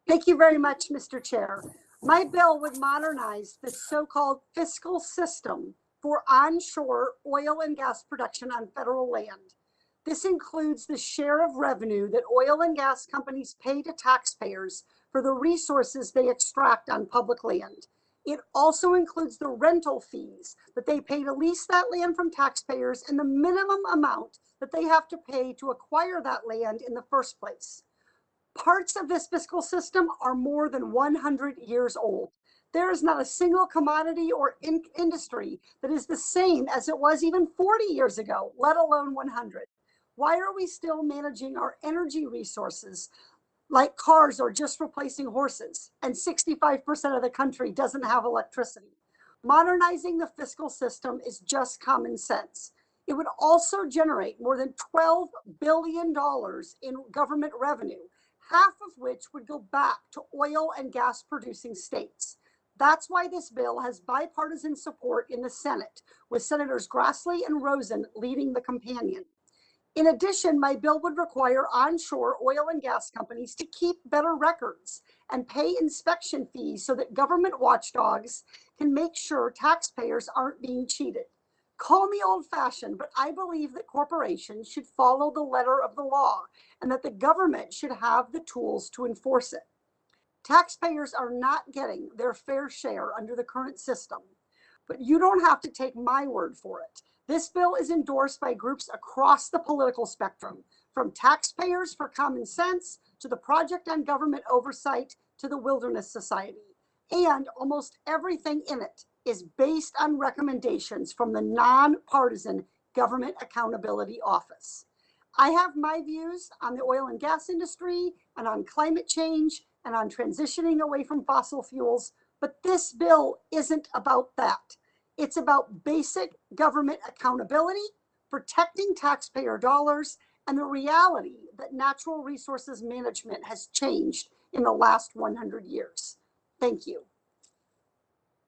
Thank you very much, Mr. Chair. My bill would modernize the so-called fiscal system for onshore oil and gas production on federal land. This includes the share of revenue that oil and gas companies pay to taxpayers for the resources they extract on public land. It also includes the rental fees that they pay to lease that land from taxpayers and the minimum amount that they have to pay to acquire that land in the first place. Parts of this fiscal system are more than 100 years old. There is not a single commodity or industry that is the same as it was even 40 years ago, let alone 100. Why are we still managing our energy resources like cars or just replacing horses? And 65% of the country doesn't have electricity. Modernizing the fiscal system is just common sense. It would also generate more than $12 billion in government revenue, half of which would go back to oil and gas producing states. That's why this bill has bipartisan support in the Senate, with Senators Grassley and Rosen leading the companion. In addition, my bill would require onshore oil and gas companies to keep better records and pay inspection fees so that government watchdogs can make sure taxpayers aren't being cheated. Call me old-fashioned, but I believe that corporations should follow the letter of the law and that the government should have the tools to enforce it. Taxpayers are not getting their fair share under the current system, but you don't have to take my word for it. This bill is endorsed by groups across the political spectrum, from Taxpayers for Common Sense to the Project on Government Oversight to the Wilderness Society. And almost everything in it is based on recommendations from the nonpartisan Government Accountability Office. I have my views on the oil and gas industry and on climate change and on transitioning away from fossil fuels, but this bill isn't about that. It's about basic government accountability, protecting taxpayer dollars, and the reality that natural resources management has changed in the last 100 years. Thank you.